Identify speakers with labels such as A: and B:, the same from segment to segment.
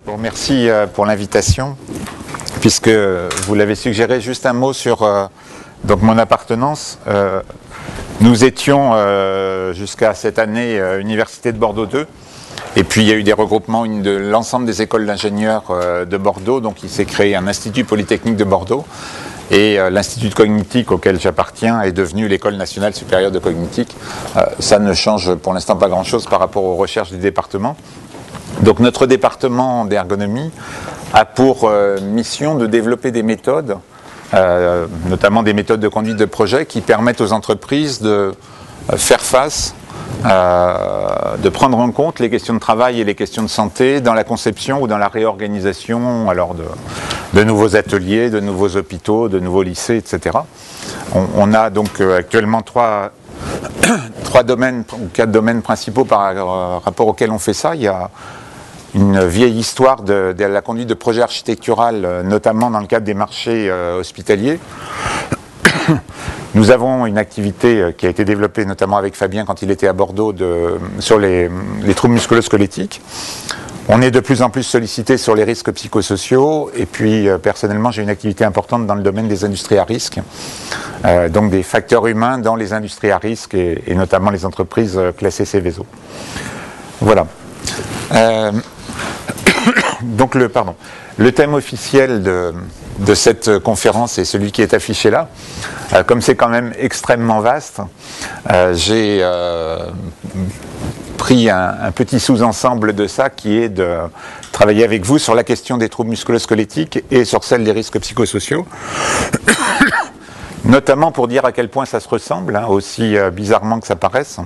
A: Je vous remercie pour l'invitation, puisque vous l'avez suggéré. Juste un mot sur donc mon appartenance. Nous étions jusqu'à cette année Université de Bordeaux 2, et puis il y a eu des regroupements de l'ensemble des écoles d'ingénieurs de Bordeaux, donc il s'est créé un institut polytechnique de Bordeaux, et l'Institut de cognitique auquel j'appartiens est devenu l'École nationale supérieure de cognitique. Ça ne change pour l'instant pas grand-chose par rapport aux recherches du département. Donc notre département d'ergonomie a pour mission de développer des méthodes, notamment des méthodes de conduite de projet qui permettent aux entreprises de faire face, de prendre en compte les questions de travail et les questions de santé dans la conception ou dans la réorganisation alors de nouveaux ateliers, de nouveaux hôpitaux, de nouveaux lycées, etc. On a donc actuellement trois domaines ou 4 domaines principaux par rapport auxquels on fait ça. Il y a une vieille histoire de la conduite de projet architectural, notamment dans le cadre des marchés hospitaliers. Nous avons une activité qui a été développée notamment avec Fabien quand il était à Bordeaux sur les troubles musculo-squelettiques. On est de plus en plus sollicité sur les risques psychosociaux, et puis personnellement j'ai une activité importante dans le domaine des industries à risque, donc des facteurs humains dans les industries à risque et notamment les entreprises classées Céveso. Voilà. Donc le thème officiel de cette conférence est celui qui est affiché là. Comme c'est quand même extrêmement vaste, j'ai pris un petit sous-ensemble de ça qui est de travailler avec vous sur la question des troubles musculo-squelettiques et sur celle des risques psychosociaux, notamment pour dire à quel point ça se ressemble, aussi bizarrement que ça paraisse.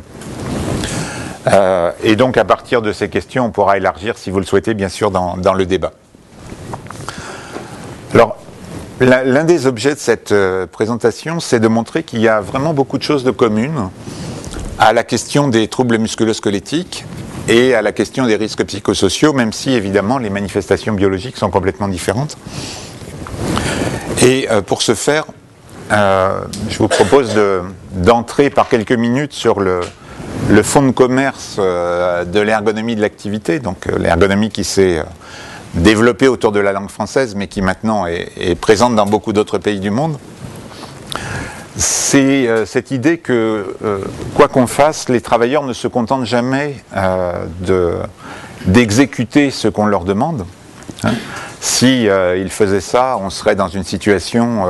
A: Et donc à partir de ces questions, on pourra élargir, si vous le souhaitez, bien sûr, dans le débat. Alors, l'un des objets de cette présentation, c'est de montrer qu'il y a vraiment beaucoup de choses de communes à la question des troubles musculo-squelettiques et à la question des risques psychosociaux, même si, évidemment, les manifestations biologiques sont complètement différentes. Et pour ce faire, je vous propose d'entrer par quelques minutes sur le fonds de commerce de l'ergonomie de l'activité, donc l'ergonomie qui s'est développée autour de la langue française, mais qui maintenant est présente dans beaucoup d'autres pays du monde. C'est cette idée que, quoi qu'on fasse, les travailleurs ne se contentent jamais d'exécuter ce qu'on leur demande. Si ils faisaient ça, on serait dans une situation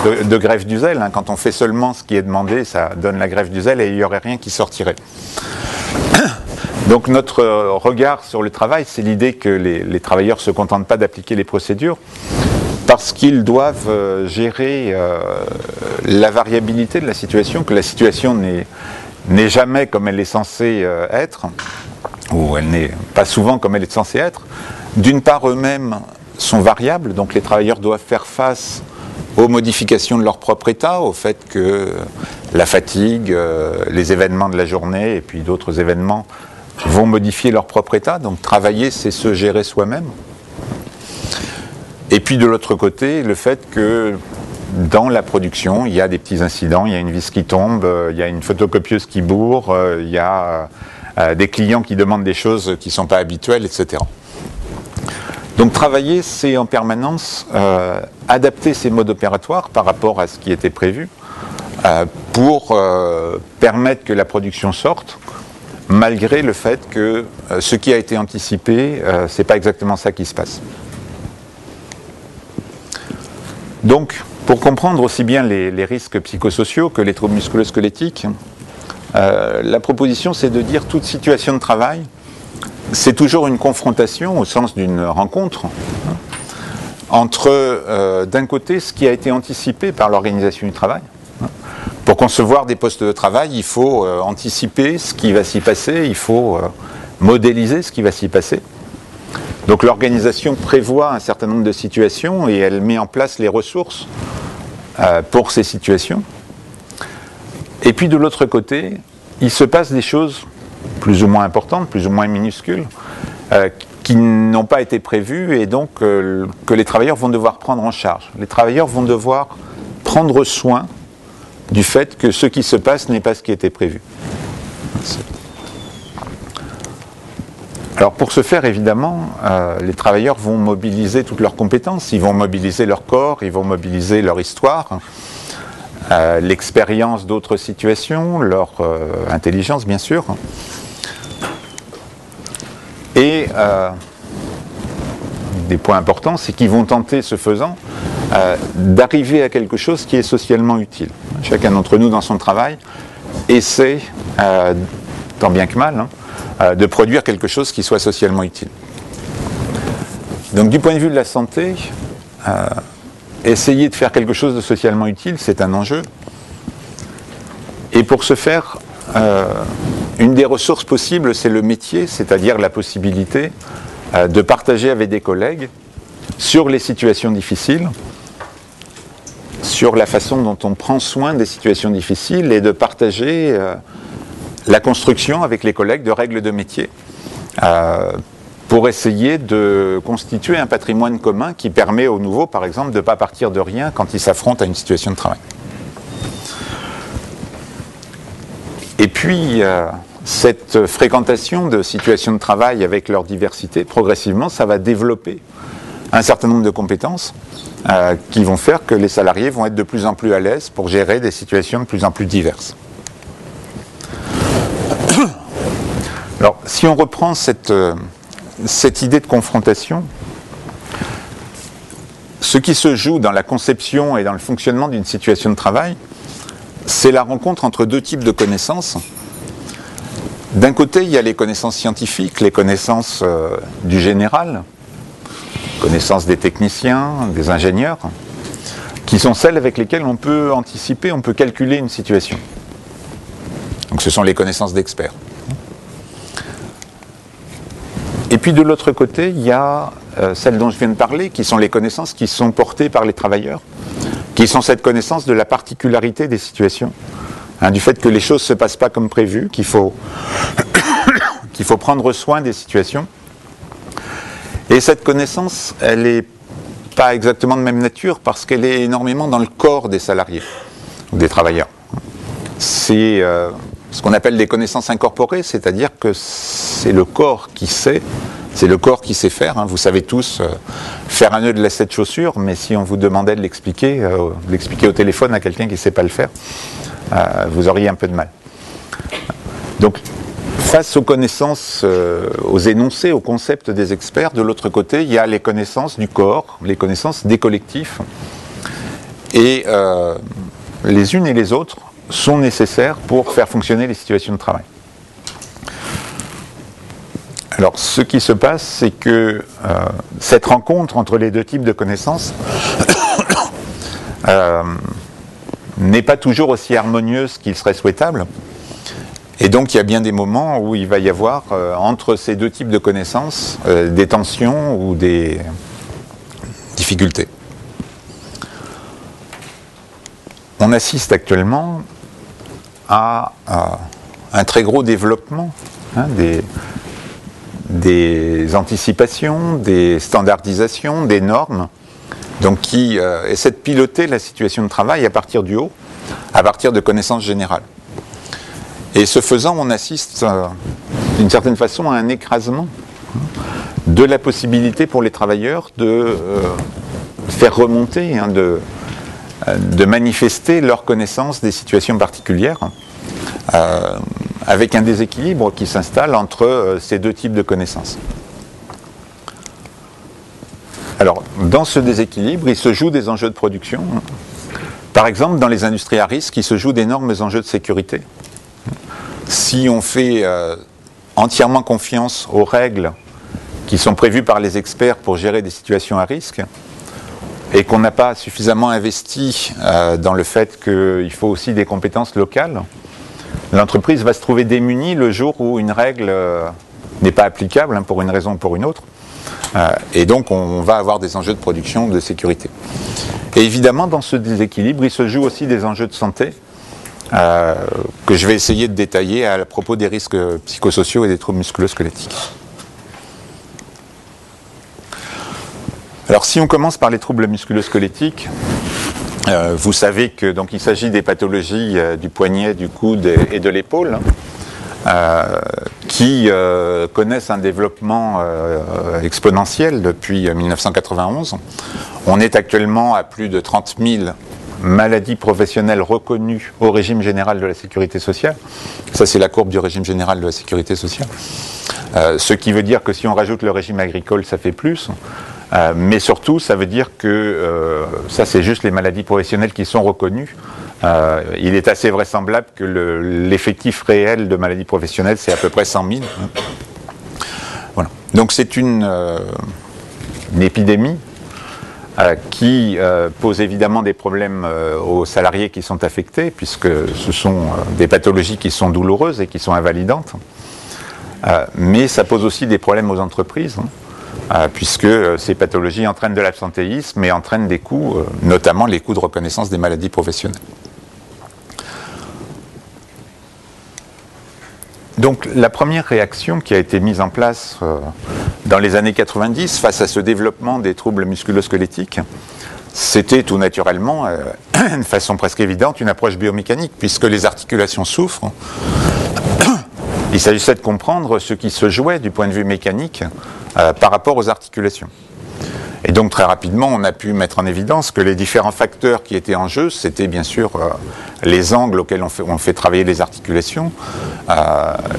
A: de greffe du zèle. Quand on fait seulement ce qui est demandé, ça donne la greffe du zèle et il n'y aurait rien qui sortirait. Donc notre regard sur le travail, c'est l'idée que les travailleurs ne se contentent pas d'appliquer les procédures parce qu'ils doivent gérer la variabilité de la situation, que la situation n'est jamais comme elle est censée être, ou elle n'est pas souvent comme elle est censée être. D'une part, eux-mêmes sont variables, donc les travailleurs doivent faire face aux modifications de leur propre état, au fait que la fatigue, les événements de la journée et puis d'autres événements vont modifier leur propre état. Donc travailler, c'est se gérer soi-même. Et puis de l'autre côté, le fait que dans la production, il y a des petits incidents, il y a une vis qui tombe, il y a une photocopieuse qui bourre, il y a des clients qui demandent des choses qui ne sont pas habituelles, etc. Donc travailler, c'est en permanence adapter ses modes opératoires par rapport à ce qui était prévu pour permettre que la production sorte, malgré le fait que ce qui a été anticipé, ce n'est pas exactement ça qui se passe. Donc, pour comprendre aussi bien les risques psychosociaux que les troubles musculo-squelettiques, la proposition, c'est de dire toute situation de travail, c'est toujours une confrontation, au sens d'une rencontre, entre, d'un côté, ce qui a été anticipé par l'organisation du travail. Pour concevoir des postes de travail, il faut anticiper ce qui va s'y passer, il faut modéliser ce qui va s'y passer. Donc l'organisation prévoit un certain nombre de situations et elle met en place les ressources pour ces situations. Et puis de l'autre côté, il se passe des choses plus ou moins importantes, plus ou moins minuscules, qui n'ont pas été prévues et donc que les travailleurs vont devoir prendre en charge. Les travailleurs vont devoir prendre soin du fait que ce qui se passe n'est pas ce qui était prévu. Alors pour ce faire, évidemment, les travailleurs vont mobiliser toutes leurs compétences, ils vont mobiliser leur corps, ils vont mobiliser leur histoire, l'expérience d'autres situations, leur intelligence bien sûr. Et des points importants, c'est qu'ils vont tenter, ce faisant, d'arriver à quelque chose qui est socialement utile. Chacun d'entre nous, dans son travail, essaie, tant bien que mal, de produire quelque chose qui soit socialement utile. Donc du point de vue de la santé, essayer de faire quelque chose de socialement utile, c'est un enjeu. Et pour ce faire, une des ressources possibles, c'est le métier, c'est-à-dire la possibilité de partager avec des collègues sur les situations difficiles, sur la façon dont on prend soin des situations difficiles et de partager la construction avec les collègues de règles de métier pour essayer de constituer un patrimoine commun qui permet aux nouveaux, par exemple, de ne pas partir de rien quand ils s'affrontent à une situation de travail. Et puis, cette fréquentation de situations de travail avec leur diversité, progressivement, ça va développer un certain nombre de compétences qui vont faire que les salariés vont être de plus en plus à l'aise pour gérer des situations de plus en plus diverses. Alors, si on reprend cette idée de confrontation, ce qui se joue dans la conception et dans le fonctionnement d'une situation de travail, c'est la rencontre entre deux types de connaissances. D'un côté, il y a les connaissances scientifiques, les connaissances du général, connaissances des techniciens, des ingénieurs, qui sont celles avec lesquelles on peut anticiper, on peut calculer une situation. Donc ce sont les connaissances d'experts. Et puis de l'autre côté, il y a celles dont je viens de parler, qui sont les connaissances qui sont portées par les travailleurs, qui sont cette connaissance de la particularité des situations, du fait que les choses ne se passent pas comme prévu, qu'il faut prendre soin des situations. Et cette connaissance, elle n'est pas exactement de même nature parce qu'elle est énormément dans le corps des salariés ou des travailleurs. C'est ce qu'on appelle des connaissances incorporées, c'est-à-dire que c'est le corps qui sait, c'est le corps qui sait faire. Vous savez tous faire un nœud de lacet de chaussure, mais si on vous demandait de l'expliquer au téléphone à quelqu'un qui ne sait pas le faire, vous auriez un peu de mal. Donc, face aux connaissances, aux énoncés, aux concepts des experts, de l'autre côté, il y a les connaissances du corps, les connaissances des collectifs. Et les unes et les autres sont nécessaires pour faire fonctionner les situations de travail. Alors, ce qui se passe, c'est que cette rencontre entre les deux types de connaissances n'est pas toujours aussi harmonieuse qu'il serait souhaitable. Et donc, il y a bien des moments où il va y avoir, entre ces deux types de connaissances, des tensions ou des difficultés. On assiste actuellement à un très gros développement des anticipations, des standardisations, des normes, donc qui essaient de piloter la situation de travail à partir du haut, à partir de connaissances générales. Et ce faisant, on assiste d'une certaine façon à un écrasement de la possibilité pour les travailleurs de faire remonter, de manifester leur connaissance des situations particulières, avec un déséquilibre qui s'installe entre ces deux types de connaissances. Alors, dans ce déséquilibre, il se joue des enjeux de production. Par exemple, dans les industries à risque, il se joue d'énormes enjeux de sécurité. Si on fait entièrement confiance aux règles qui sont prévues par les experts pour gérer des situations à risque, et qu'on n'a pas suffisamment investi dans le fait qu'il faut aussi des compétences locales, l'entreprise va se trouver démunie le jour où une règle n'est pas applicable, pour une raison ou pour une autre, et donc on va avoir des enjeux de production, de sécurité. Et évidemment, dans ce déséquilibre, il se joue aussi des enjeux de santé, que je vais essayer de détailler à propos des risques psychosociaux et des troubles musculo-squelettiques. Alors si on commence par les troubles musculo-squelettiques, vous savez que donc il s'agit des pathologies du poignet, du coude et de l'épaule, qui connaissent un développement exponentiel depuis 1991. On est actuellement à plus de 30 000 maladies professionnelles reconnues au régime général de la sécurité sociale. Ça, c'est la courbe du régime général de la sécurité sociale. Ce qui veut dire que si on rajoute le régime agricole, ça fait plus. Mais surtout, ça veut dire que ça, c'est juste les maladies professionnelles qui sont reconnues. Il est assez vraisemblable que l'effectif réel de maladies professionnelles, c'est à peu près 100 000. Voilà. Donc c'est une épidémie qui pose évidemment des problèmes aux salariés qui sont affectés, puisque ce sont des pathologies qui sont douloureuses et qui sont invalidantes. Mais ça pose aussi des problèmes aux entreprises, puisque ces pathologies entraînent de l'absentéisme et entraînent des coûts, notamment les coûts de reconnaissance des maladies professionnelles. Donc la première réaction qui a été mise en place dans les années 90 face à ce développement des troubles musculo-squelettiques, c'était tout naturellement, de façon presque évidente, une approche biomécanique, puisque les articulations souffrent. Il s'agissait de comprendre ce qui se jouait du point de vue mécanique par rapport aux articulations. Et donc très rapidement, on a pu mettre en évidence que les différents facteurs qui étaient en jeu, c'était bien sûr les angles auxquels on fait travailler les articulations,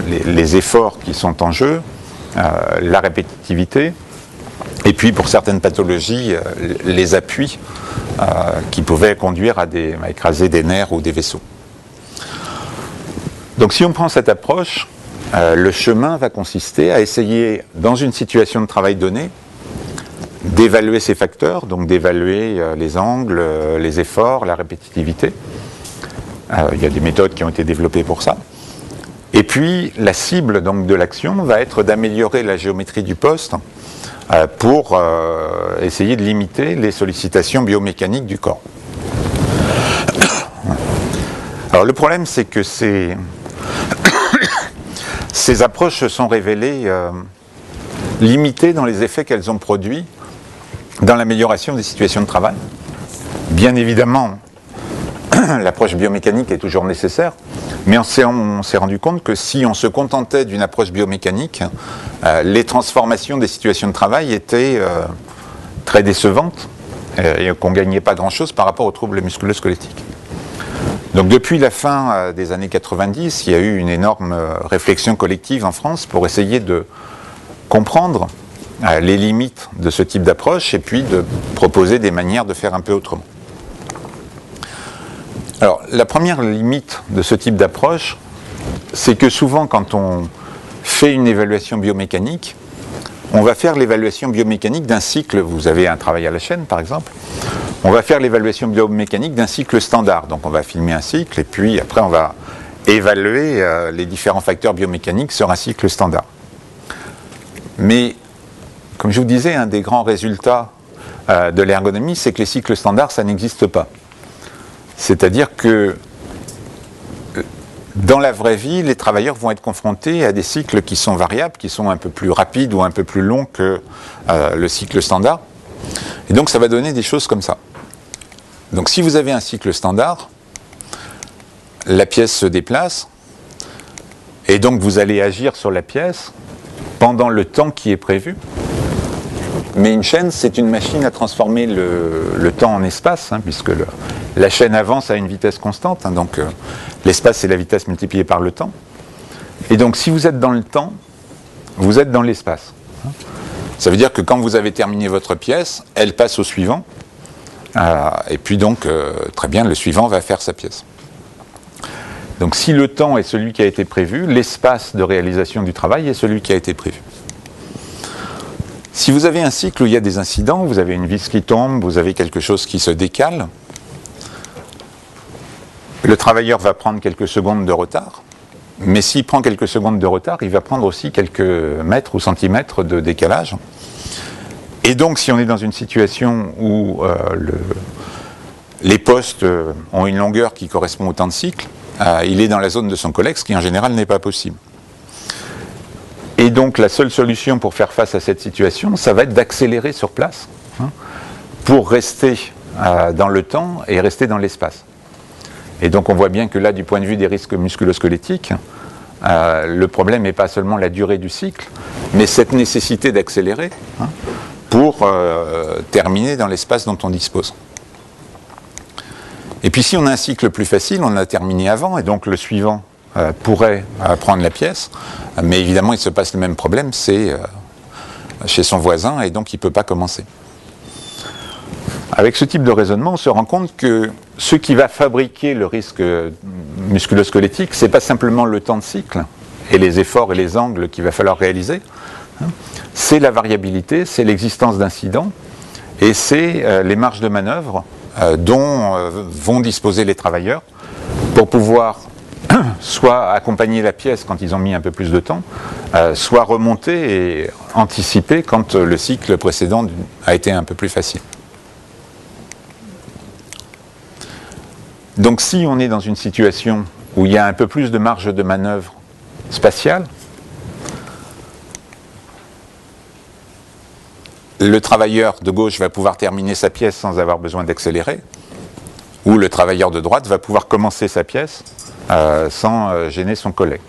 A: les efforts qui sont en jeu, la répétitivité, et puis pour certaines pathologies, les appuis qui pouvaient conduire à écraser des nerfs ou des vaisseaux. Donc si on prend cette approche, le chemin va consister à essayer, dans une situation de travail donnée, d'évaluer ces facteurs, donc d'évaluer les angles, les efforts, la répétitivité. Il y a des méthodes qui ont été développées pour ça. Et puis, la cible donc, de l'action va être d'améliorer la géométrie du poste pour essayer de limiter les sollicitations biomécaniques du corps. Alors, le problème, c'est que ces approches se sont révélées limitées dans les effets qu'elles ont produits dans l'amélioration des situations de travail. Bien évidemment, l'approche biomécanique est toujours nécessaire, mais on s'est rendu compte que si on se contentait d'une approche biomécanique, les transformations des situations de travail étaient très décevantes et qu'on ne gagnait pas grand-chose par rapport aux troubles musculo-squelettiques. Donc depuis la fin des années 90, il y a eu une énorme réflexion collective en France pour essayer de comprendre les limites de ce type d'approche et puis de proposer des manières de faire un peu autrement. Alors, la première limite de ce type d'approche, c'est que souvent quand on fait une évaluation biomécanique, on va faire l'évaluation biomécanique d'un cycle, vous avez un travail à la chaîne par exemple, on va faire l'évaluation biomécanique d'un cycle standard, donc on va filmer un cycle et puis après on va évaluer les différents facteurs biomécaniques sur un cycle standard. Mais comme je vous disais, un des grands résultats de l'ergonomie, c'est que les cycles standards, ça n'existe pas. C'est-à-dire que dans la vraie vie, les travailleurs vont être confrontés à des cycles qui sont variables, qui sont un peu plus rapides ou un peu plus longs que le cycle standard. Et donc ça va donner des choses comme ça. Donc si vous avez un cycle standard, la pièce se déplace, et donc vous allez agir sur la pièce pendant le temps qui est prévu. Mais une chaîne, c'est une machine à transformer le temps en espace, puisque la chaîne avance à une vitesse constante, donc l'espace c'est la vitesse multipliée par le temps. Et donc si vous êtes dans le temps, vous êtes dans l'espace. Ça veut dire que quand vous avez terminé votre pièce, elle passe au suivant, et puis donc très bien, le suivant va faire sa pièce. Donc si le temps est celui qui a été prévu, l'espace de réalisation du travail est celui qui a été prévu. Si vous avez un cycle où il y a des incidents, vous avez une vis qui tombe, vous avez quelque chose qui se décale, le travailleur va prendre quelques secondes de retard, mais s'il prend quelques secondes de retard, il va prendre aussi quelques mètres ou centimètres de décalage. Et donc si on est dans une situation où les postes ont une longueur qui correspond au temps de cycle, il est dans la zone de son collègue, ce qui en général n'est pas possible. Et donc la seule solution pour faire face à cette situation, ça va être d'accélérer sur place, pour rester dans le temps et rester dans l'espace. Et donc on voit bien que là, du point de vue des risques musculo-squelettiques, le problème n'est pas seulement la durée du cycle, mais cette nécessité d'accélérer pour terminer dans l'espace dont on dispose. Et puis si on a un cycle plus facile, on a terminé avant, et donc le suivant pourrait prendre la pièce, mais évidemment il se passe le même problème, c'est chez son voisin, et donc il ne peut pas commencer. Avec ce type de raisonnement, on se rend compte que ce qui va fabriquer le risque musculo-squelettique, ce n'est pas simplement le temps de cycle et les efforts et les angles qu'il va falloir réaliser, c'est la variabilité, c'est l'existence d'incidents et c'est les marges de manœuvre dont vont disposer les travailleurs pour pouvoir soit accompagner la pièce quand ils ont mis un peu plus de temps, soit remonter et anticiper quand le cycle précédent a été un peu plus facile. Donc si on est dans une situation où il y a un peu plus de marge de manœuvre spatiale, le travailleur de gauche va pouvoir terminer sa pièce sans avoir besoin d'accélérer, ou le travailleur de droite va pouvoir commencer sa pièce sans gêner son collègue.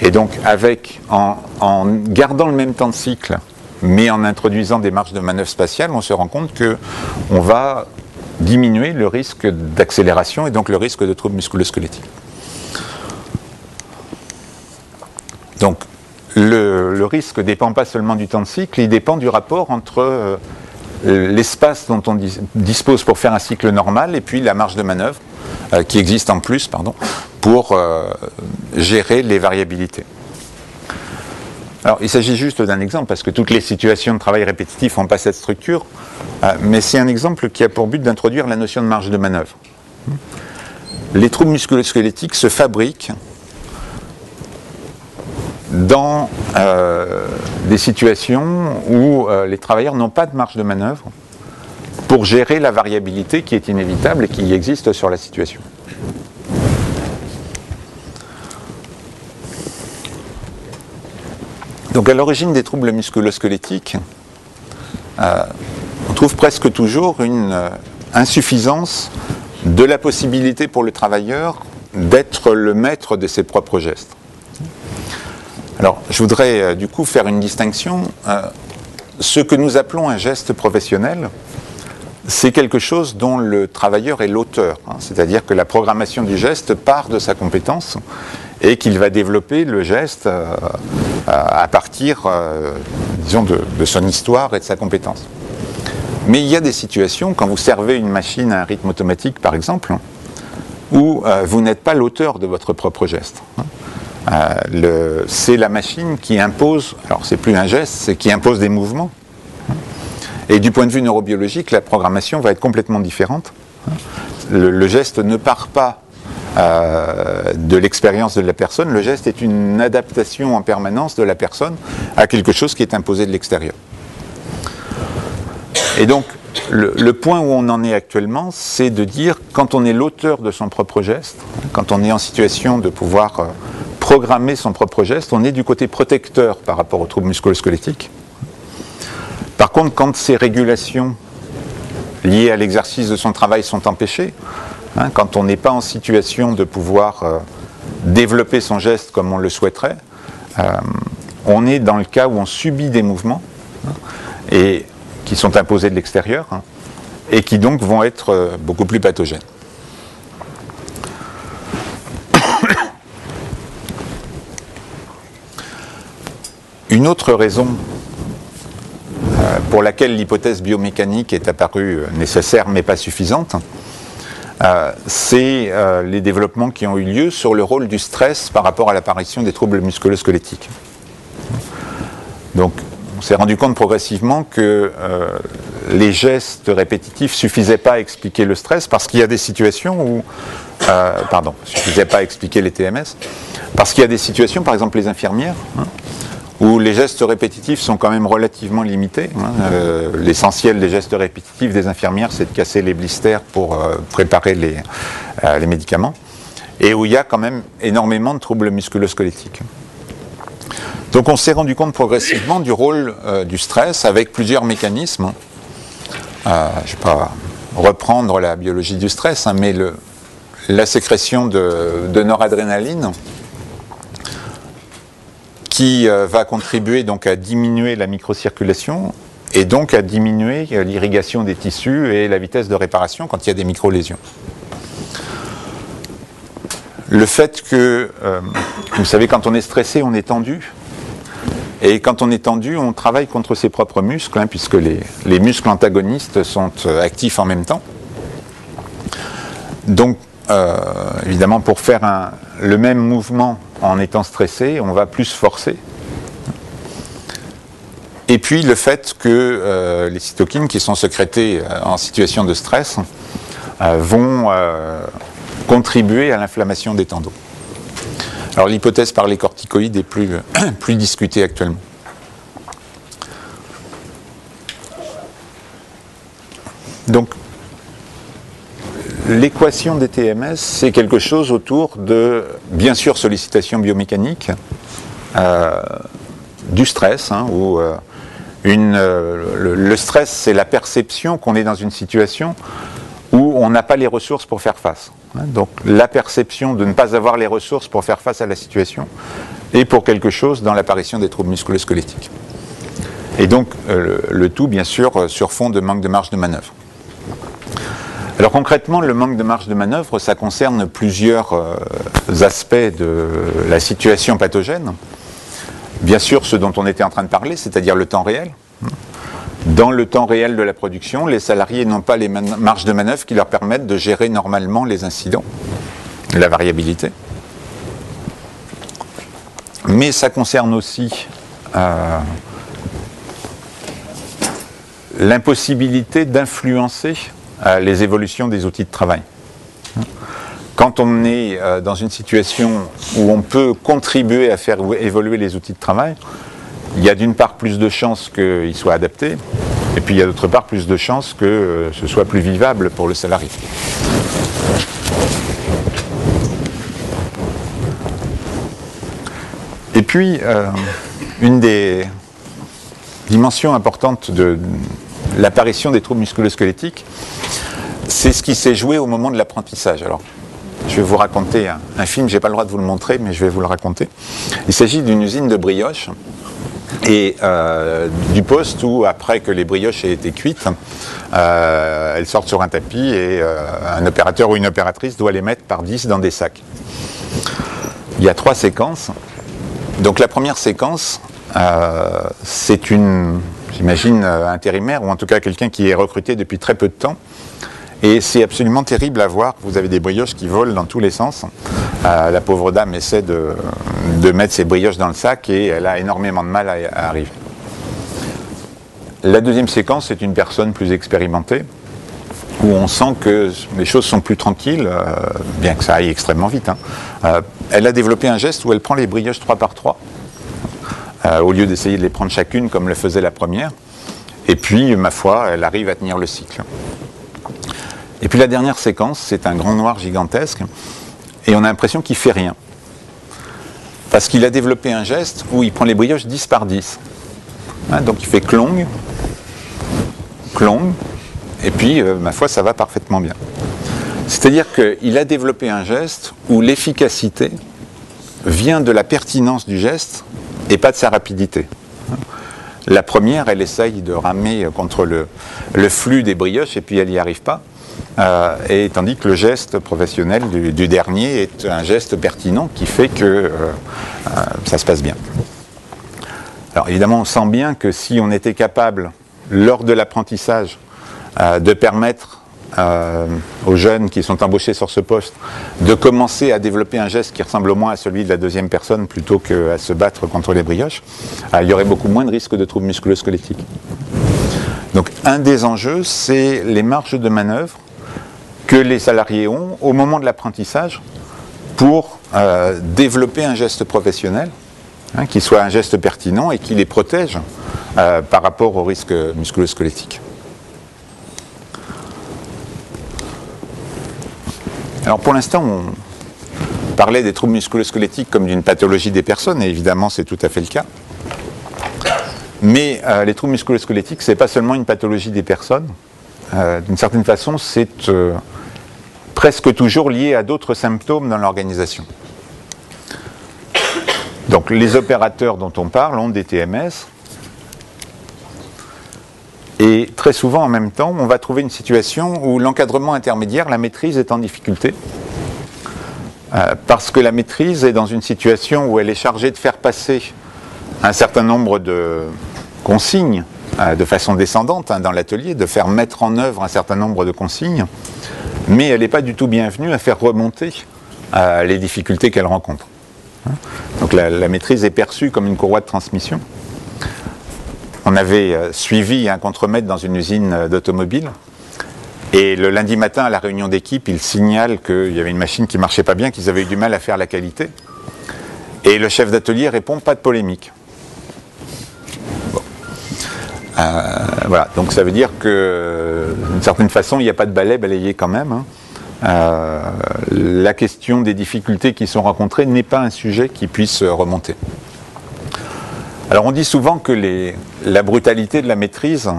A: Et donc en gardant le même temps de cycle, mais en introduisant des marges de manœuvre spatiales, on se rend compte qu'on va diminuer le risque d'accélération et donc le risque de troubles musculo-squelettiques. Donc le risque ne dépend pas seulement du temps de cycle, il dépend du rapport entre l'espace dont on dispose pour faire un cycle normal et puis la marge de manœuvre qui existe en plus pour gérer les variabilités. Alors, il s'agit juste d'un exemple, parce que toutes les situations de travail répétitif n'ont pas cette structure, mais c'est un exemple qui a pour but d'introduire la notion de marge de manœuvre. Les troubles musculo-squelettiques se fabriquent dans des situations où les travailleurs n'ont pas de marge de manœuvre pour gérer la variabilité qui est inévitable et qui existe sur la situation. Donc à l'origine des troubles musculo-squelettiques, on trouve presque toujours une insuffisance de la possibilité pour le travailleur d'être le maître de ses propres gestes. Alors je voudrais du coup faire une distinction. Ce que nous appelons un geste professionnel, c'est quelque chose dont le travailleur est l'auteur, c'est-à-dire que la programmation du geste part de sa compétence et qu'il va développer le geste à partir, disons, de son histoire et de sa compétence. Mais il y a des situations, quand vous servez une machine à un rythme automatique par exemple, où vous n'êtes pas l'auteur de votre propre geste. C'est la machine qui impose, alors c'est plus un geste, c'est qui impose des mouvements. Et du point de vue neurobiologique, la programmation va être complètement différente. Le geste ne part pas de l'expérience de la personne, le geste est une adaptation en permanence de la personne à quelque chose qui est imposé de l'extérieur. Et donc, le point où on en est actuellement, c'est de dire, quand on est l'auteur de son propre geste, quand on est en situation de pouvoir programmer son propre geste, on est du côté protecteur par rapport aux troubles musculo-squelettiques. Par contre, quand ces régulations liées à l'exercice de son travail sont empêchées, quand on n'est pas en situation de pouvoir développer son geste comme on le souhaiterait, on est dans le cas où on subit des mouvements et qui sont imposés de l'extérieur et qui donc vont être beaucoup plus pathogènes. Une autre raison pour laquelle l'hypothèse biomécanique est apparue nécessaire mais pas suffisante, c'est les développements qui ont eu lieu sur le rôle du stress par rapport à l'apparition des troubles musculo-squelettiques. Donc, on s'est rendu compte progressivement que les gestes répétitifs ne suffisaient pas à expliquer le stress, parce qu'il y a des situations où... suffisaient pas à expliquer les TMS, parce qu'il y a des situations, par exemple les infirmières, où les gestes répétitifs sont quand même relativement limités. L'essentiel des gestes répétitifs des infirmières, c'est de casser les blisters pour préparer les médicaments, et où il y a quand même énormément de troubles musculo-squelettiques. Donc on s'est rendu compte progressivement du rôle du stress avec plusieurs mécanismes. Je ne vais pas reprendre la biologie du stress, mais la sécrétion de noradrénaline qui va contribuer donc à diminuer la microcirculation et donc à diminuer l'irrigation des tissus et la vitesse de réparation quand il y a des micro-lésions. Le fait que, vous savez, quand on est stressé, on est tendu. Et quand on est tendu, on travaille contre ses propres muscles, hein, puisque les muscles antagonistes sont actifs en même temps. Donc, évidemment, pour faire le même mouvement en étant stressé, on va plus forcer. Et puis, le fait que les cytokines qui sont sécrétées en situation de stress vont contribuer à l'inflammation des tendons. Alors l'hypothèse par les corticoïdes est plus discutée actuellement. Donc l'équation des TMS, c'est quelque chose autour de, bien sûr, sollicitation biomécanique, du stress, hein, où le stress, c'est la perception qu'on est dans une situation où on n'a pas les ressources pour faire face. Donc la perception de ne pas avoir les ressources pour faire face à la situation et pour quelque chose dans l'apparition des troubles musculo-squelettiques. Et donc le tout, bien sûr, sur fond de manque de marge de manœuvre. Alors concrètement, le manque de marge de manœuvre, ça concerne plusieurs aspects de la situation pathogène. Bien sûr, ce dont on était en train de parler, c'est-à-dire le temps réel. Dans le temps réel de la production, les salariés n'ont pas les marges de manœuvre qui leur permettent de gérer normalement les incidents, la variabilité. Mais ça concerne aussi l'impossibilité d'influencer les évolutions des outils de travail. Quand on est dans une situation où on peut contribuer à faire évoluer les outils de travail, il y a d'une part plus de chances qu'ils soient adaptés, et puis il y a d'autre part plus de chances que ce soit plus vivable pour le salarié. Et puis, une des dimensions importantes de l'apparition des troubles musculo-squelettiques, c'est ce qui s'est joué au moment de l'apprentissage. Alors, je vais vous raconter un film, je n'ai pas le droit de vous le montrer, mais je vais vous le raconter. Il s'agit d'une usine de brioches, et du poste où, après que les brioches aient été cuites, elles sortent sur un tapis et un opérateur ou une opératrice doit les mettre par 10 dans des sacs. Il y a 3 séquences. Donc la première séquence, c'est une, j'imagine, intérimaire, ou en tout cas quelqu'un qui est recruté depuis très peu de temps. Et c'est absolument terrible à voir. Vous avez des brioches qui volent dans tous les sens. La pauvre dame essaie de mettre ses brioches dans le sac et elle a énormément de mal à arriver. La deuxième séquence, c'est une personne plus expérimentée, où on sent que les choses sont plus tranquilles, bien que ça aille extrêmement vite. Hein. Elle a développé un geste où elle prend les brioches 3 par 3, au lieu d'essayer de les prendre chacune comme le faisait la première. Et puis, ma foi, elle arrive à tenir le cycle. Et puis la dernière séquence, c'est un grand noir gigantesque, et on a l'impression qu'il ne fait rien. Parce qu'il a développé un geste où il prend les brioches 10 par 10. Hein, donc il fait clong, clong, et puis, ma foi, ça va parfaitement bien. C'est-à-dire qu'il a développé un geste où l'efficacité vient de la pertinence du geste et pas de sa rapidité. La première, elle essaye de ramer contre le flux des brioches et puis elle n'y arrive pas. Et tandis que le geste professionnel du dernier est un geste pertinent qui fait que ça se passe bien. Alors évidemment, on sent bien que si on était capable, lors de l'apprentissage, de permettre aux jeunes qui sont embauchés sur ce poste de commencer à développer un geste qui ressemble au moins à celui de la deuxième personne plutôt qu'à se battre contre les brioches, il y aurait beaucoup moins de risques de troubles musculo-squelettiques. Donc un des enjeux, c'est les marges de manœuvre que les salariés ont au moment de l'apprentissage pour développer un geste professionnel, hein, qui soit un geste pertinent et qui les protège par rapport aux risques musculo-squelettiques. Alors pour l'instant, on parlait des troubles musculo-squelettiques comme d'une pathologie des personnes, et évidemment c'est tout à fait le cas. Mais les troubles musculo-squelettiques, ce n'est pas seulement une pathologie des personnes. D'une certaine façon, c'est presque toujours lié à d'autres symptômes dans l'organisation. Donc les opérateurs dont on parle ont des TMS. Et très souvent, en même temps, on va trouver une situation où l'encadrement intermédiaire, la maîtrise, est en difficulté. Parce que la maîtrise est dans une situation où elle est chargée de faire passer un certain nombre de consignes de façon descendante dans l'atelier, de faire mettre en œuvre un certain nombre de consignes, mais elle n'est pas du tout bienvenue à faire remonter les difficultés qu'elle rencontre. Donc la maîtrise est perçue comme une courroie de transmission. On avait suivi un contremaître dans une usine d'automobile, et le lundi matin à la réunion d'équipe, il signale qu'il y avait une machine qui ne marchait pas bien, qu'ils avaient eu du mal à faire la qualité. Et le chef d'atelier répond: pas de polémique. Bon. Voilà, donc ça veut dire que d'une certaine façon, il n'y a pas de balai balayé quand même. La question des difficultés qui sont rencontrées n'est pas un sujet qui puisse remonter. Alors on dit souvent que la brutalité de la maîtrise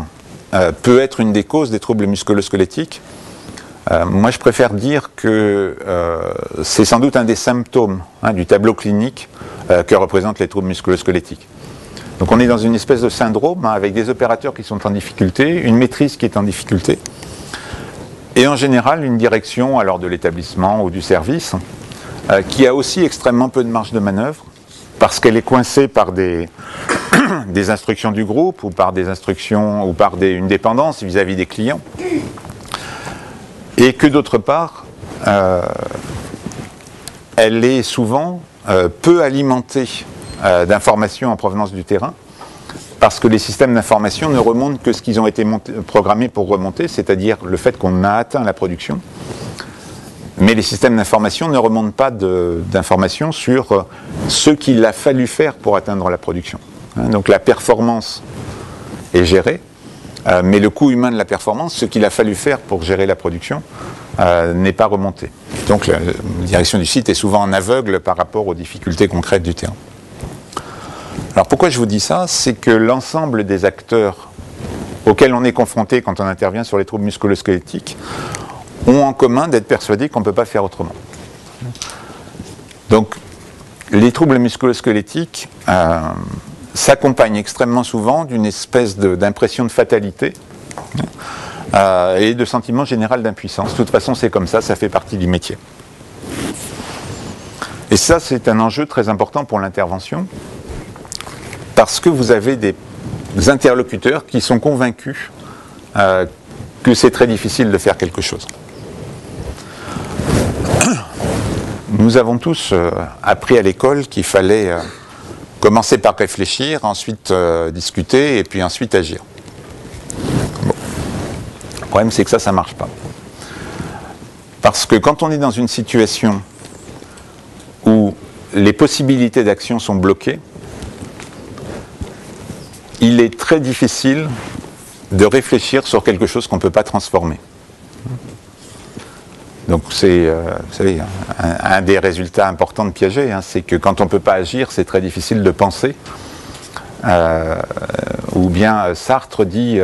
A: peut être une des causes des troubles musculo-squelettiques. Moi je préfère dire que c'est sans doute un des symptômes du tableau clinique que représentent les troubles musculo-squelettiques. Donc on est dans une espèce de syndrome avec des opérateurs qui sont en difficulté, une maîtrise qui est en difficulté, et en général une direction alors de l'établissement ou du service qui a aussi extrêmement peu de marge de manœuvre, parce qu'elle est coincée par des instructions du groupe ou par des instructions ou par une dépendance vis-à-vis des clients, et que d'autre part elle est souvent peu alimentée d'informations en provenance du terrain, parce que les systèmes d'information ne remontent que ce qu'ils ont été programmés pour remonter, c'est-à-dire le fait qu'on a atteint la production. Mais les systèmes d'information ne remontent pas d'informations sur ce qu'il a fallu faire pour atteindre la production. Donc la performance est gérée, mais le coût humain de la performance, ce qu'il a fallu faire pour gérer la production, n'est pas remonté. Donc la direction du site est souvent en aveugle par rapport aux difficultés concrètes du terrain. Alors pourquoi je vous dis ça? C'est que l'ensemble des acteurs auxquels on est confronté quand on intervient sur les troubles musculo-squelettiques ont en commun d'être persuadés qu'on ne peut pas faire autrement. Donc, les troubles musculo-squelettiques s'accompagnent extrêmement souvent d'une espèce d'impression de fatalité et de sentiment général d'impuissance. De toute façon, c'est comme ça fait partie du métier. Et ça, c'est un enjeu très important pour l'intervention, parce que vous avez des interlocuteurs qui sont convaincus que c'est très difficile de faire quelque chose. Nous avons tous appris à l'école qu'il fallait commencer par réfléchir, ensuite discuter et puis ensuite agir. Bon. Le problème, c'est que ça ne marche pas. Parce que quand on est dans une situation où les possibilités d'action sont bloquées, il est très difficile de réfléchir sur quelque chose qu'on ne peut pas transformer. Donc c'est, vous savez, un des résultats importants de Piaget, c'est que quand on ne peut pas agir, c'est très difficile de penser. Ou bien Sartre dit,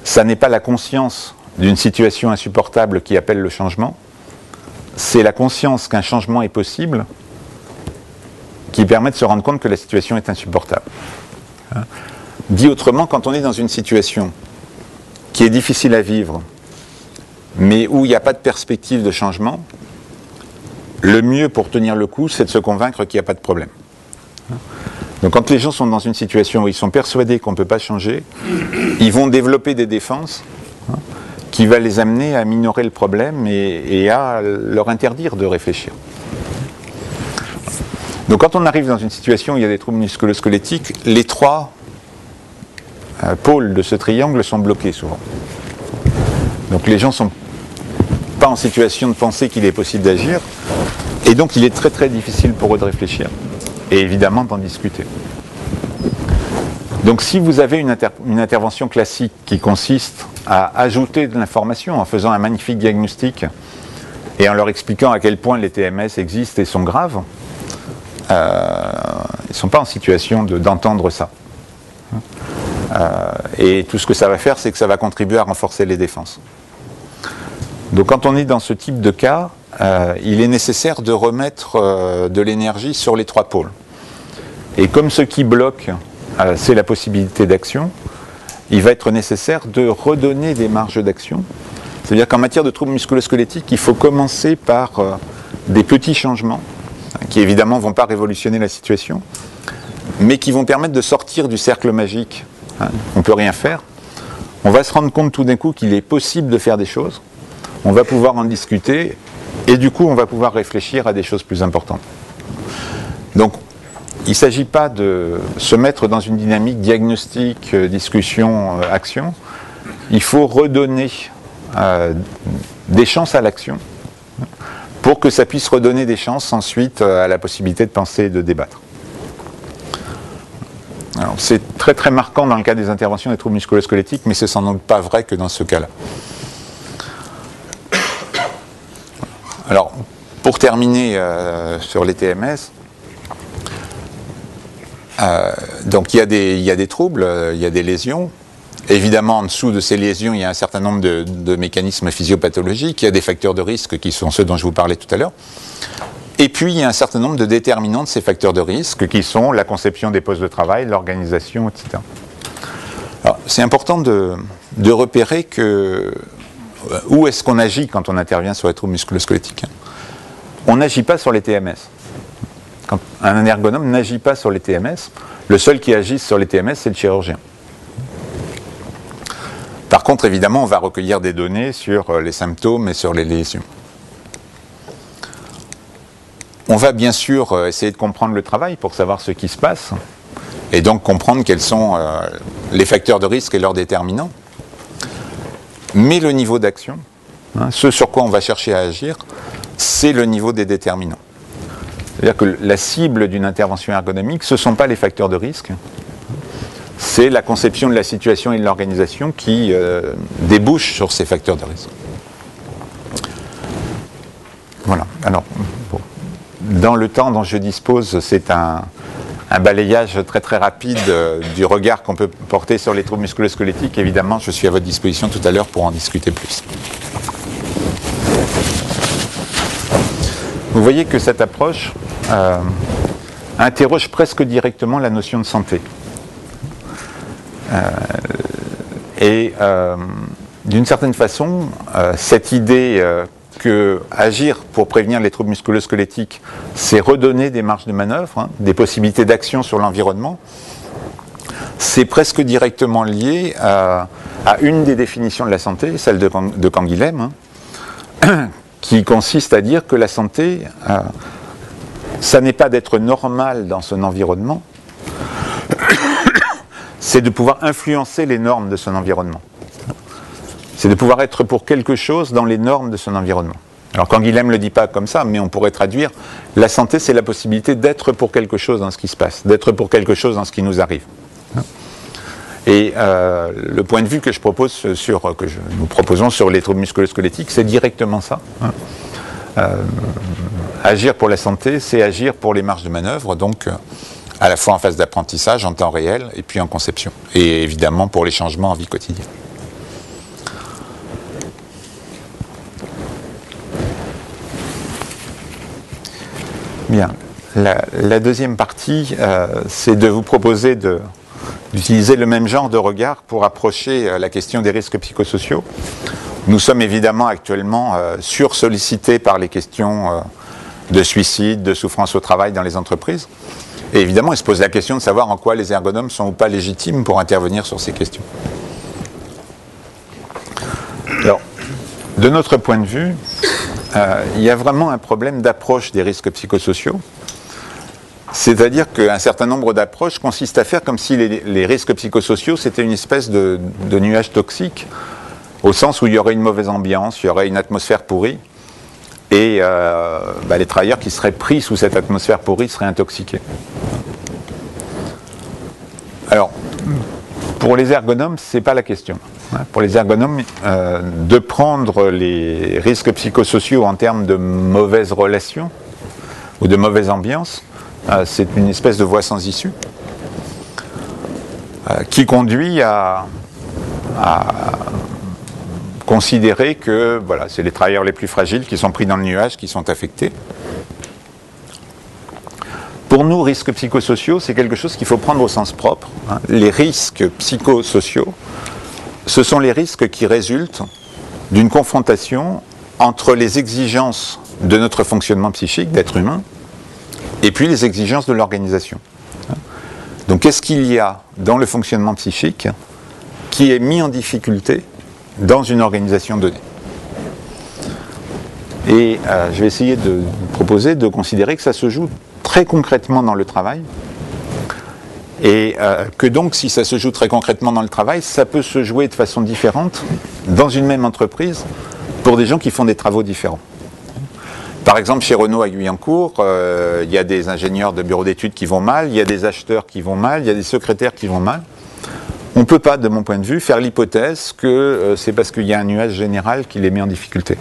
A: ça n'est pas la conscience d'une situation insupportable qui appelle le changement, c'est la conscience qu'un changement est possible qui permet de se rendre compte que la situation est insupportable. Dit autrement, quand on est dans une situation qui est difficile à vivre, mais où il n'y a pas de perspective de changement, le mieux pour tenir le coup, c'est de se convaincre qu'il n'y a pas de problème. Donc quand les gens sont dans une situation où ils sont persuadés qu'on ne peut pas changer, ils vont développer des défenses qui va les amener à minorer le problème et à leur interdire de réfléchir. Donc quand on arrive dans une situation où il y a des troubles musculo-squelettiques, les trois pôles de ce triangle sont bloqués souvent. Donc les gens ne sont pas en situation de penser qu'il est possible d'agir, et donc il est très très difficile pour eux de réfléchir, et évidemment d'en discuter. Donc si vous avez une intervention classique qui consiste à ajouter de l'information en faisant un magnifique diagnostic et en leur expliquant à quel point les TMS existent et sont graves, ils ne sont pas en situation d'entendre ça. Et tout ce que ça va faire, c'est que ça va contribuer à renforcer les défenses. Donc quand on est dans ce type de cas, il est nécessaire de remettre de l'énergie sur les trois pôles. Et comme ce qui bloque, c'est la possibilité d'action, il va être nécessaire de redonner des marges d'action. C'est-à-dire qu'en matière de troubles musculo-squelettiques, il faut commencer par des petits changements, qui évidemment ne vont pas révolutionner la situation, mais qui vont permettre de sortir du cercle magique. On ne peut rien faire. On va se rendre compte tout d'un coup qu'il est possible de faire des choses. On va pouvoir en discuter, et du coup, on va pouvoir réfléchir à des choses plus importantes. Donc, il ne s'agit pas de se mettre dans une dynamique diagnostic, discussion, action. Il faut redonner des chances à l'action pour que ça puisse redonner des chances ensuite à la possibilité de penser et de débattre. Alors, c'est très très marquant dans le cas des interventions des troubles musculo-squelettiques, mais ce n'est sans doute pas vrai que dans ce cas-là. Alors, pour terminer sur les TMS, donc il y a des troubles, il y a des lésions. Évidemment, en dessous de ces lésions, il y a un certain nombre de mécanismes physiopathologiques, il y a des facteurs de risque qui sont ceux dont je vous parlais tout à l'heure. Et puis, il y a un certain nombre de déterminants de ces facteurs de risque qui sont la conception des postes de travail, l'organisation, etc. Alors, c'est important de repérer où est-ce qu'on agit quand on intervient sur les troubles musculo-squelettiques. On n'agit pas sur les TMS. Quand un ergonome n'agit pas sur les TMS, le seul qui agit sur les TMS, c'est le chirurgien. Par contre, évidemment, on va recueillir des données sur les symptômes et sur les lésions. On va bien sûr essayer de comprendre le travail pour savoir ce qui se passe, et donc comprendre quels sont les facteurs de risque et leurs déterminants. Mais le niveau d'action, ce sur quoi on va chercher à agir, c'est le niveau des déterminants. C'est-à-dire que la cible d'une intervention ergonomique, ce ne sont pas les facteurs de risque, c'est la conception de la situation et de l'organisation qui débouche sur ces facteurs de risque. Voilà. Alors, bon. Dans le temps dont je dispose, c'est un balayage très très rapide du regard qu'on peut porter sur les troubles musculo-squelettiques. Évidemment, je suis à votre disposition tout à l'heure pour en discuter plus. Vous voyez que cette approche interroge presque directement la notion de santé. D'une certaine façon, cette idée que agir pour prévenir les troubles musculo-squelettiques, c'est redonner des marges de manœuvre, des possibilités d'action sur l'environnement, c'est presque directement lié à une des définitions de la santé, celle de Canguilhem, qui consiste à dire que la santé, ça n'est pas d'être normal dans son environnement, c'est de pouvoir influencer les normes de son environnement. C'est de pouvoir être pour quelque chose dans les normes de son environnement. Alors Canguilhem ne le dit pas comme ça, mais on pourrait traduire, la santé c'est la possibilité d'être pour quelque chose dans ce qui se passe, d'être pour quelque chose dans ce qui nous arrive. Et le point de vue que nous proposons sur les troubles musculo-squelettiques, c'est directement ça. Agir pour la santé, c'est agir pour les marges de manœuvre, donc à la fois en phase d'apprentissage, en temps réel, et puis en conception. Et évidemment pour les changements en vie quotidienne. Bien. La deuxième partie, c'est de vous proposer d'utiliser le même genre de regard pour approcher la question des risques psychosociaux. Nous sommes évidemment actuellement sursollicités par les questions de suicide, de souffrance au travail dans les entreprises. Et évidemment, il se pose la question de savoir en quoi les ergonomes sont ou pas légitimes pour intervenir sur ces questions. Alors, de notre point de vue, il y a vraiment un problème d'approche des risques psychosociaux. C'est-à-dire qu'un certain nombre d'approches consistent à faire comme si les risques psychosociaux, c'était une espèce de nuage toxique, au sens où il y aurait une mauvaise ambiance, il y aurait une atmosphère pourrie, et les travailleurs qui seraient pris sous cette atmosphère pourrie seraient intoxiqués. Alors, pour les ergonomes, ce n'est pas la question. Pour les ergonomes, de prendre les risques psychosociaux en termes de mauvaises relations ou de mauvaise ambiance, c'est une espèce de voie sans issue qui conduit à considérer que voilà, c'est les travailleurs les plus fragiles qui sont pris dans le nuage, qui sont affectés. Pour nous, risques psychosociaux, c'est quelque chose qu'il faut prendre au sens propre. Hein. Les risques psychosociaux, ce sont les risques qui résultent d'une confrontation entre les exigences de notre fonctionnement psychique, d'être humain, et puis les exigences de l'organisation. Donc qu'est-ce qu'il y a dans le fonctionnement psychique qui est mis en difficulté dans une organisation donnée? Et je vais essayer de vous proposer de considérer que ça se joue très concrètement dans le travail, et que donc si ça se joue très concrètement dans le travail, ça peut se jouer de façon différente dans une même entreprise pour des gens qui font des travaux différents. Par exemple, chez Renault à Guyancourt, il y a des ingénieurs de bureaux d'études qui vont mal, il y a des acheteurs qui vont mal, il y a des secrétaires qui vont mal. On ne peut pas, de mon point de vue, faire l'hypothèse que c'est parce qu'il y a un nuage général qui les met en difficulté.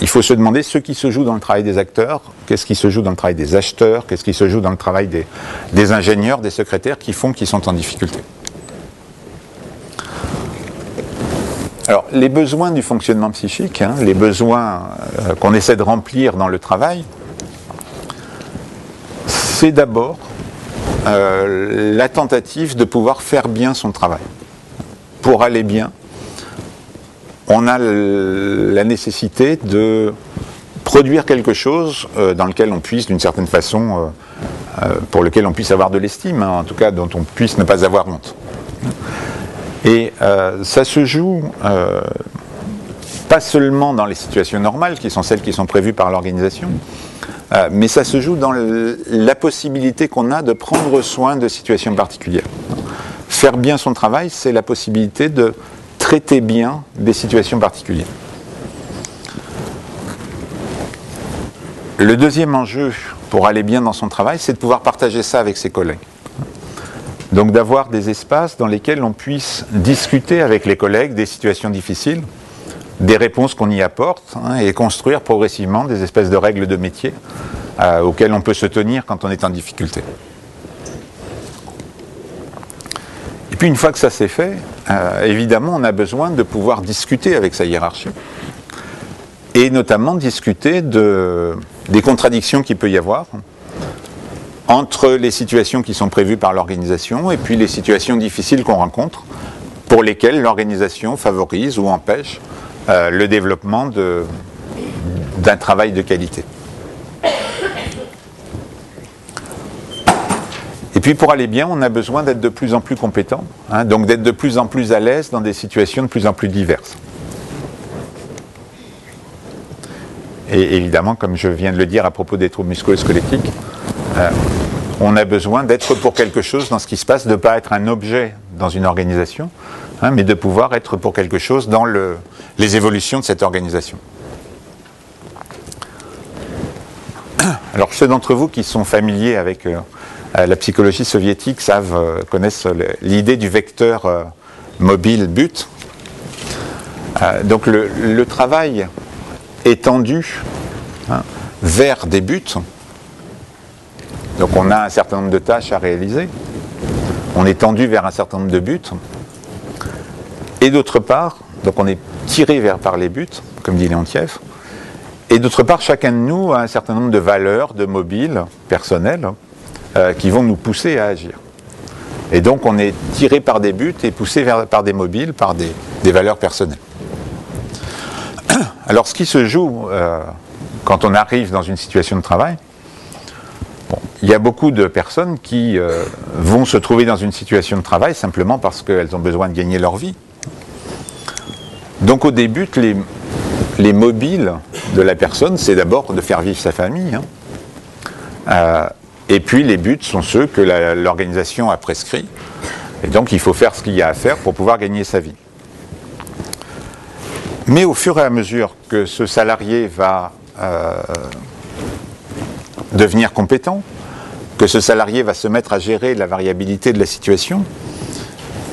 A: Il faut se demander ce qui se joue dans le travail des acteurs, qu'est-ce qui se joue dans le travail des acheteurs, qu'est-ce qui se joue dans le travail des ingénieurs, des secrétaires qui font qu'ils sont en difficulté. Alors, les besoins du fonctionnement psychique, hein, les besoins qu'on essaie de remplir dans le travail, c'est d'abord la tentative de pouvoir faire bien son travail. Pour aller bien, on a la nécessité de produire quelque chose dans lequel on puisse, d'une certaine façon, pour lequel on puisse avoir de l'estime, hein, en tout cas dont on puisse ne pas avoir honte. Et ça se joue pas seulement dans les situations normales, qui sont celles qui sont prévues par l'organisation, mais ça se joue dans la possibilité qu'on a de prendre soin de situations particulières. Faire bien son travail, c'est la possibilité de traiter bien des situations particulières. Le deuxième enjeu pour aller bien dans son travail, c'est de pouvoir partager ça avec ses collègues. Donc d'avoir des espaces dans lesquels on puisse discuter avec les collègues des situations difficiles, des réponses qu'on y apporte, hein, et construire progressivement des espèces de règles de métier auxquelles on peut se tenir quand on est en difficulté. Et puis une fois que ça c'est fait, évidemment on a besoin de pouvoir discuter avec sa hiérarchie, et notamment discuter des contradictions qu'il peut y avoir entre les situations qui sont prévues par l'organisation et puis les situations difficiles qu'on rencontre, pour lesquelles l'organisation favorise ou empêche le développement d'un travail de qualité. Et puis pour aller bien, on a besoin d'être de plus en plus compétent, hein, donc d'être de plus en plus à l'aise dans des situations de plus en plus diverses. Et évidemment, comme je viens de le dire à propos des troubles musculo-squelettiques, on a besoin d'être pour quelque chose dans ce qui se passe, de ne pas être un objet dans une organisation, hein, mais de pouvoir être pour quelque chose dans les évolutions de cette organisation. Alors ceux d'entre vous qui sont familiers avec la psychologie soviétique connaissent l'idée du vecteur mobile but. Donc le travail est tendu, hein, vers des buts. Donc on a un certain nombre de tâches à réaliser, on est tendu vers un certain nombre de buts, et d'autre part, donc on est tiré par les buts, comme dit Leontiev, et d'autre part, chacun de nous a un certain nombre de valeurs, de mobiles, personnels, qui vont nous pousser à agir. Et donc on est tiré par des buts et poussé par des mobiles, par des valeurs personnelles. Alors ce qui se joue quand on arrive dans une situation de travail, il y a beaucoup de personnes qui vont se trouver dans une situation de travail simplement parce qu'elles ont besoin de gagner leur vie. Donc au début, les mobiles de la personne, c'est d'abord de faire vivre sa famille. Hein. Et puis les buts sont ceux que l'organisation a prescrits. Et donc il faut faire ce qu'il y a à faire pour pouvoir gagner sa vie. Mais au fur et à mesure que ce salarié va devenir compétent, que ce salarié va se mettre à gérer la variabilité de la situation,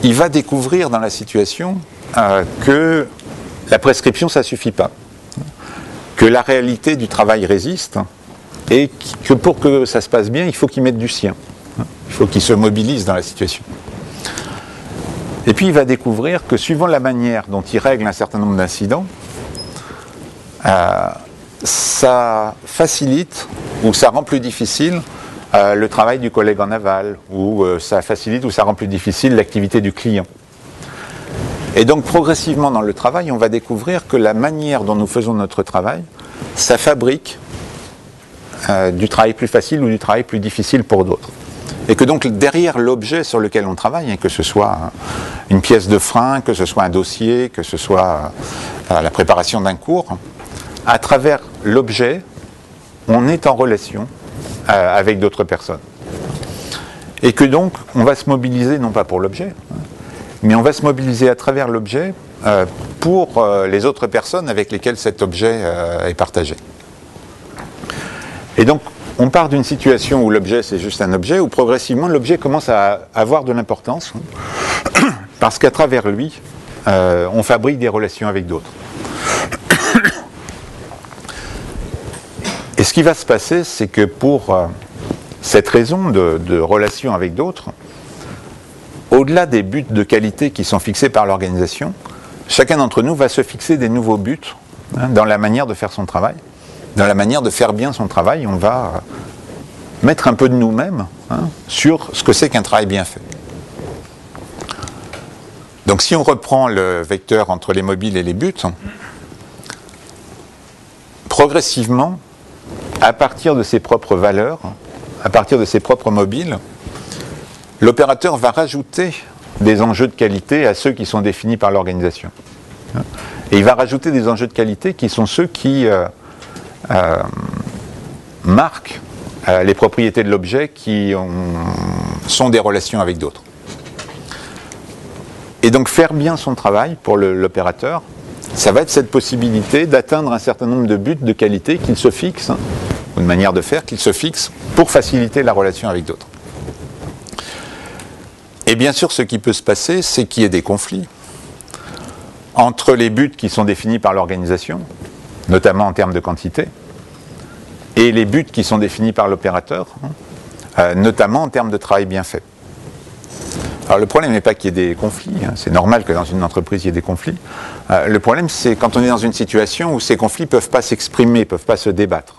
A: il va découvrir dans la situation que la prescription, ça ne suffit pas. Que la réalité du travail résiste et que pour que ça se passe bien, il faut qu'il mette du sien. Il faut qu'il se mobilise dans la situation. Et puis il va découvrir que suivant la manière dont il règle un certain nombre d'incidents, ça facilite ou ça rend plus difficile le travail du collègue en aval, ou ça facilite ou ça rend plus difficile l'activité du client. Et donc progressivement dans le travail, on va découvrir que la manière dont nous faisons notre travail, ça fabrique du travail plus facile ou du travail plus difficile pour d'autres. Et que donc derrière l'objet sur lequel on travaille, que ce soit une pièce de frein, que ce soit un dossier, que ce soit la préparation d'un cours, à travers l'objet, on est en relation avec d'autres personnes. Et que donc on va se mobiliser non pas pour l'objet, mais on va se mobiliser à travers l'objet pour les autres personnes avec lesquelles cet objet est partagé. Et donc, on part d'une situation où l'objet c'est juste un objet, où progressivement l'objet commence à avoir de l'importance, parce qu'à travers lui, on fabrique des relations avec d'autres. Et ce qui va se passer, c'est que pour cette raison de relation avec d'autres, au-delà des buts de qualité qui sont fixés par l'organisation, chacun d'entre nous va se fixer des nouveaux buts dans la manière de faire son travail. Dans la manière de faire bien son travail, on va mettre un peu de nous-mêmes sur ce que c'est qu'un travail bien fait. Donc si on reprend le vecteur entre les mobiles et les buts, progressivement, à partir de ses propres valeurs, à partir de ses propres mobiles, l'opérateur va rajouter des enjeux de qualité à ceux qui sont définis par l'organisation. Et il va rajouter des enjeux de qualité qui sont ceux qui marquent les propriétés de l'objet qui sont des relations avec d'autres. Et donc faire bien son travail pour l'opérateur, ça va être cette possibilité d'atteindre un certain nombre de buts de qualité qu'il se fixe, ou de manière de faire qu'il se fixe pour faciliter la relation avec d'autres. Et bien sûr, ce qui peut se passer, c'est qu'il y ait des conflits entre les buts qui sont définis par l'organisation, notamment en termes de quantité, et les buts qui sont définis par l'opérateur, notamment en termes de travail bien fait. Alors le problème n'est pas qu'il y ait des conflits, c'est normal que dans une entreprise il y ait des conflits. Le problème c'est quand on est dans une situation où ces conflits ne peuvent pas s'exprimer, ne peuvent pas se débattre.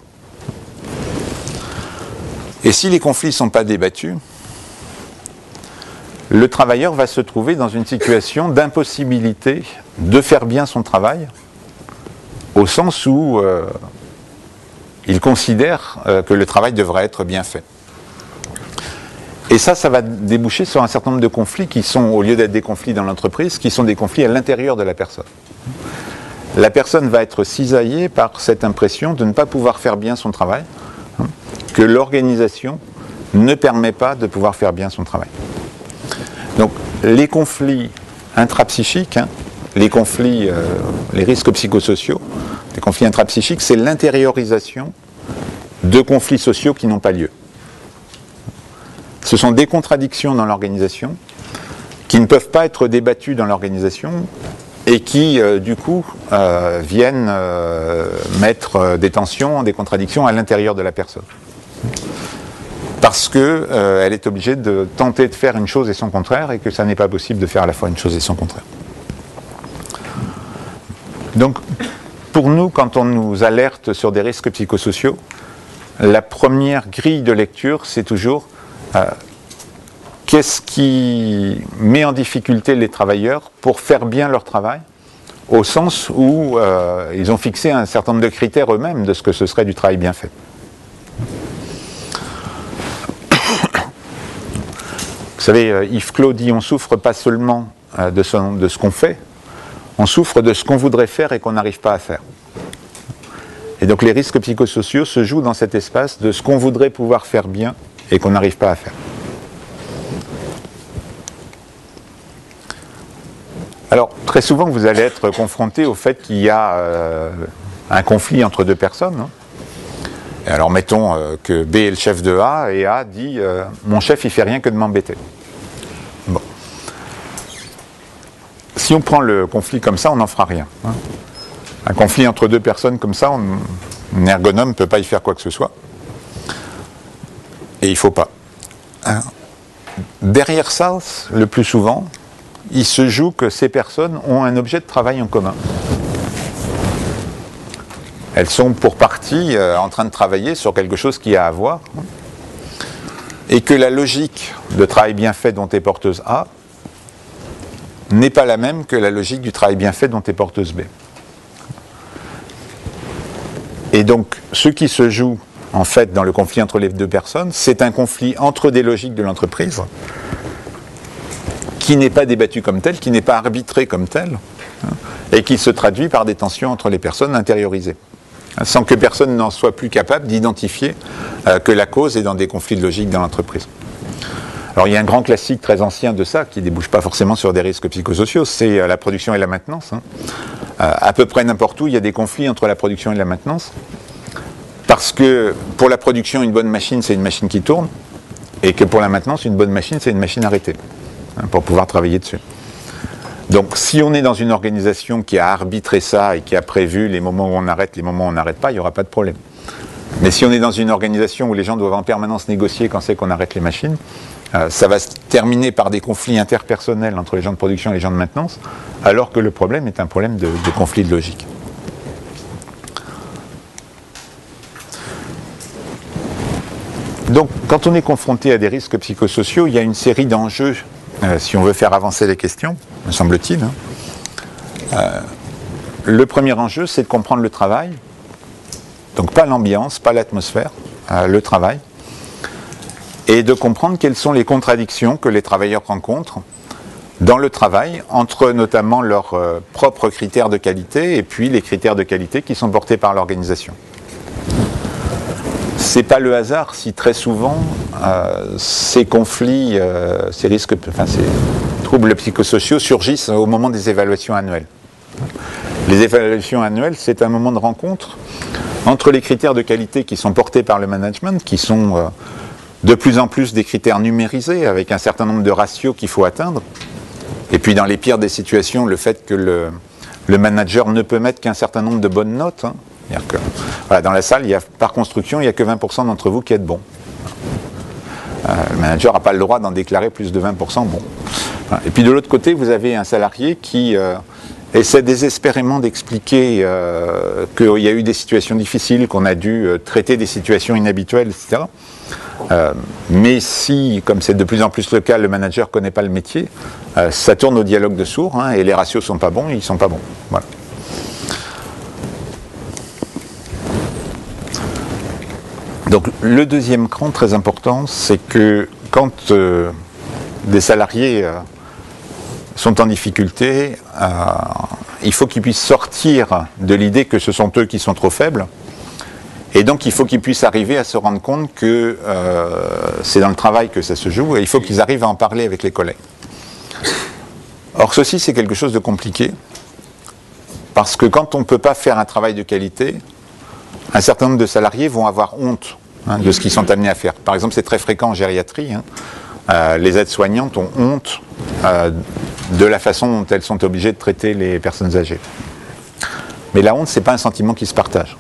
A: Et si les conflits ne sont pas débattus, le travailleur va se trouver dans une situation d'impossibilité de faire bien son travail, au sens où il considère que le travail devrait être bien fait. Et ça va déboucher sur un certain nombre de conflits qui sont, au lieu d'être des conflits dans l'entreprise, qui sont des conflits à l'intérieur de la personne. La personne va être cisaillée par cette impression de ne pas pouvoir faire bien son travail, que l'organisation ne permet pas de pouvoir faire bien son travail. Donc les conflits intrapsychiques, les conflits, les risques psychosociaux, les conflits intrapsychiques, c'est l'intériorisation de conflits sociaux qui n'ont pas lieu. Ce sont des contradictions dans l'organisation qui ne peuvent pas être débattues dans l'organisation et qui, du coup, viennent mettre des tensions, des contradictions à l'intérieur de la personne. Parce qu'elle est obligée de tenter de faire une chose et son contraire et que ça n'est pas possible de faire à la fois une chose et son contraire. Donc, pour nous, quand on nous alerte sur des risques psychosociaux, la première grille de lecture, c'est toujours qu'est-ce qui met en difficulté les travailleurs pour faire bien leur travail, au sens où ils ont fixé un certain nombre de critères eux-mêmes de ce que ce serait du travail bien fait. Vous savez, Yves Clos dit on souffre pas seulement de ce qu'on fait, on souffre de ce qu'on voudrait faire et qu'on n'arrive pas à faire. Et donc les risques psychosociaux se jouent dans cet espace de ce qu'on voudrait pouvoir faire bien et qu'on n'arrive pas à faire. Alors, très souvent, vous allez être confronté au fait qu'il y a un conflit entre deux personnes. Et alors, mettons que B est le chef de A, et A dit « Mon chef, il fait rien que de m'embêter. » Bon. Si on prend le conflit comme ça, on n'en fera rien. Un conflit entre deux personnes comme ça, un ergonome ne peut pas y faire quoi que ce soit. Et il ne faut pas. Derrière ça, le plus souvent, il se joue que ces personnes ont un objet de travail en commun. Elles sont pour partie en train de travailler sur quelque chose qui a à voir. et que la logique de travail bien fait dont est porteuse A n'est pas la même que la logique du travail bien fait dont est porteuse B. Et donc, ce qui se joue, en fait, dans le conflit entre les deux personnes, c'est un conflit entre des logiques de l'entreprise qui n'est pas débattu comme tel, qui n'est pas arbitré comme tel, et qui se traduit par des tensions entre les personnes intériorisées, sans que personne n'en soit plus capable d'identifier que la cause est dans des conflits de logique dans l'entreprise. Alors il y a un grand classique très ancien de ça, qui ne débouche pas forcément sur des risques psychosociaux, c'est la production et la maintenance. À peu près n'importe où, il y a des conflits entre la production et la maintenance, parce que pour la production, une bonne machine, c'est une machine qui tourne, et que pour la maintenance, une bonne machine, c'est une machine arrêtée, pour pouvoir travailler dessus. Donc si on est dans une organisation qui a arbitré ça et qui a prévu les moments où on arrête, les moments où on n'arrête pas, il n'y aura pas de problème. Mais si on est dans une organisation où les gens doivent en permanence négocier quand c'est qu'on arrête les machines, ça va se terminer par des conflits interpersonnels entre les gens de production et les gens de maintenance, alors que le problème est un problème de conflit de logique. Donc, quand on est confronté à des risques psychosociaux, il y a une série d'enjeux, si on veut faire avancer les questions, me semble-t-il. Le premier enjeu, c'est de comprendre le travail, donc pas l'ambiance, pas l'atmosphère, le travail, et de comprendre quelles sont les contradictions que les travailleurs rencontrent dans le travail, entre notamment leurs propres critères de qualité et puis les critères de qualité qui sont portés par l'organisation. C'est pas le hasard si très souvent ces conflits, ces risques, enfin ces troubles psychosociaux surgissent au moment des évaluations annuelles. Les évaluations annuelles, c'est un moment de rencontre entre les critères de qualité qui sont portés par le management, qui sont de plus en plus des critères numérisés avec un certain nombre de ratios qu'il faut atteindre. Et puis dans les pires des situations, le fait que le manager ne peut mettre qu'un certain nombre de bonnes notes. C'est-à-dire que, voilà, dans la salle, par construction, il n'y a que 20% d'entre vous qui êtes bons. Le manager n'a pas le droit d'en déclarer plus de 20% bons. Et puis de l'autre côté, vous avez un salarié qui essaie désespérément d'expliquer qu'il y a eu des situations difficiles, qu'on a dû traiter des situations inhabituelles, etc. Mais si, comme c'est de plus en plus le cas, le manager ne connaît pas le métier, ça tourne au dialogue de sourds, et les ratios ne sont pas bons, ils ne sont pas bons. Voilà. Donc le deuxième cran très important, c'est que quand des salariés sont en difficulté, il faut qu'ils puissent sortir de l'idée que ce sont eux qui sont trop faibles, et donc il faut qu'ils puissent arriver à se rendre compte que c'est dans le travail que ça se joue, et il faut qu'ils arrivent à en parler avec les collègues. Or ceci c'est quelque chose de compliqué, parce que quand on ne peut pas faire un travail de qualité, un certain nombre de salariés vont avoir honte de ce qu'ils sont amenés à faire. Par exemple, c'est très fréquent en gériatrie. Les aides-soignantes ont honte de la façon dont elles sont obligées de traiter les personnes âgées. Mais la honte, ce n'est pas un sentiment qui se partage.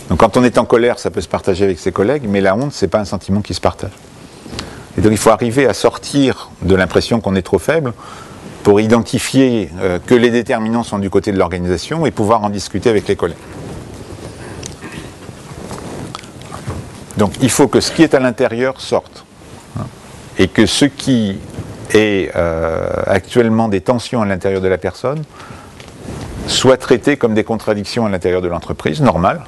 A: Donc quand on est en colère, ça peut se partager avec ses collègues, mais la honte, ce n'est pas un sentiment qui se partage. Et donc il faut arriver à sortir de l'impression qu'on est trop faible pour identifier que les déterminants sont du côté de l'organisation et pouvoir en discuter avec les collègues. Donc il faut que ce qui est à l'intérieur sorte, et que ce qui est actuellement des tensions à l'intérieur de la personne soit traité comme des contradictions à l'intérieur de l'entreprise, normales,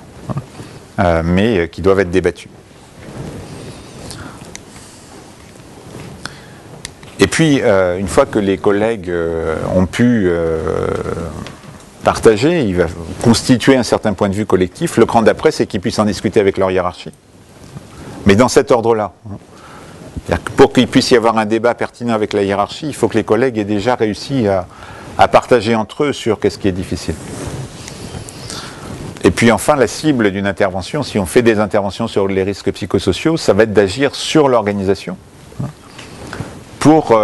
A: mais qui doivent être débattues. Et puis, une fois que les collègues ont pu partager, il va constituer un certain point de vue collectif, le cran d'après, c'est qu'ils puissent en discuter avec leur hiérarchie. Mais dans cet ordre-là. Pour qu'il puisse y avoir un débat pertinent avec la hiérarchie, il faut que les collègues aient déjà réussi à partager entre eux sur qu'est-ce qui est difficile. Et puis enfin, la cible d'une intervention, si on fait des interventions sur les risques psychosociaux, ça va être d'agir sur l'organisation pour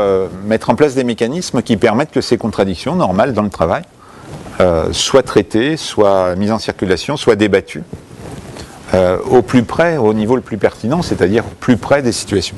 A: mettre en place des mécanismes qui permettent que ces contradictions normales dans le travail soient traitées, soient mises en circulation, soient débattues au plus près, au niveau le plus pertinent, c'est-à-dire plus près des situations.